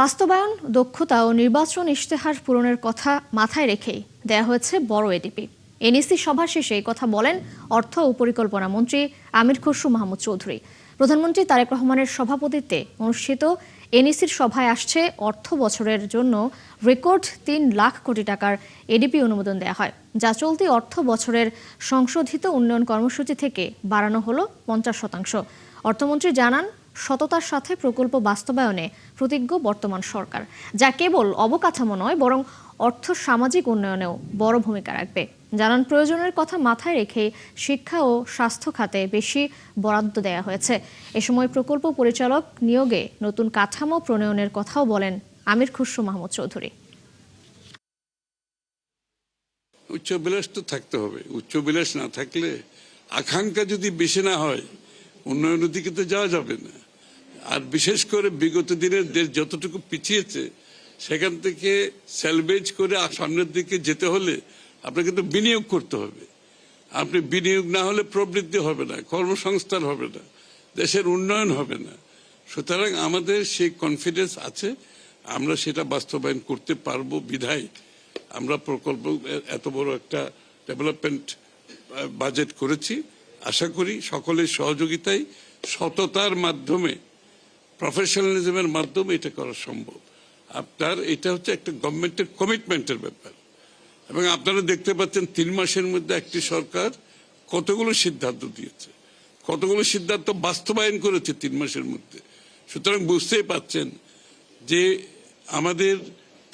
বাস্তবায়ন, দক্ষতা ও নির্বাচন ইশতেহার পূরণের কথা মাথায় রেখেই দেয়া হয়েছে বড় এডিপি। এনইসি সভা শেষে এই কথা বলেন অর্থ ও পরিকল্পনা মন্ত্রী আমির খসরু মাহমুদ চৌধুরী। প্রধানমন্ত্রী তারেক রহমানের সভাপতিত্বে অনুষ্ঠিত এনইসির সভায় আসছে অর্থ বছরের জন্য রেকর্ড ৩ লাখ কোটি টাকার এডিপি অনুমোদন দেওয়া হয়, যা চলতি অর্থ বছরের সংশোধিত উন্নয়ন কর্মসূচি থেকে বাড়ানো হলো 50%। অর্থমন্ত্রী জানান, সততার সাথে প্রকল্প বাস্তবায়নে প্রতিজ্ঞ বর্তমান সরকার, যা কেবল অবকাঠামো নয় বরং অর্থ সামাজিক উন্নয়নেও বড় ভূমিকা রাখবে। জানান, প্রয়োজনের কথা মাথায় রেখে শিক্ষা ও স্বাস্থ্য খাতে বেশি বরাদ্দ দেওয়া হয়েছে। এ সময় প্রকল্প পরিচালক নিয়োগে নতুন কাঠামো প্রণয়নের কথাও বলেন আমির খসরু মাহমুদ চৌধুরী। উচ্চবিলাস তো থাকতে হবে, উচ্চবিলাস না থাকলে আকাঙ্ক্ষা যদি বেশি না হয় উন্নয়নের দিকে তো যাওয়া যাবে না। আর বিশেষ করে বিগত দিনের দেশ যতটুকু পিছিয়েছে সেখান থেকে স্যালভেজ করে সামনের দিকে যেতে হলে আপনাকে তো বিনিয়োগ করতে হবে। আপনি বিনিয়োগ না হলে প্রবৃদ্ধি হবে না, কর্মসংস্থান হবে না, দেশের উন্নয়ন হবে না। সুতরাং আমাদের সেই কনফিডেন্স আছে, আমরা সেটা বাস্তবায়ন করতে পারবো বিধায় আমরা প্রকল্প এত বড় একটা ডেভেলপমেন্ট বাজেট করেছি। আশা করি সকলের সহযোগিতায়, সততার মাধ্যমে, প্রফেশনালিজমের মাধ্যমে এটা করা সম্ভব। আপনার এটা হচ্ছে একটা গভর্নমেন্টের কমিটমেন্টের ব্যাপার, এবং আপনারা দেখতে পাচ্ছেন 3 মাসের মধ্যে একটি সরকার কতগুলো সিদ্ধান্ত দিয়েছে, কতগুলো সিদ্ধান্ত বাস্তবায়ন করেছে 3 মাসের মধ্যে। সুতরাং বুঝতেই পাচ্ছেন যে আমাদের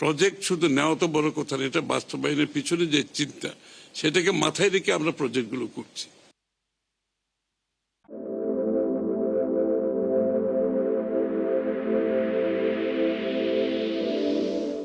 প্রজেক্ট শুধু নেওয়া তো বড় কথা না, এটা বাস্তবায়নের পিছনে যে চিন্তা সেটাকে মাথায় রেখে আমরা প্রজেক্টগুলো করছি।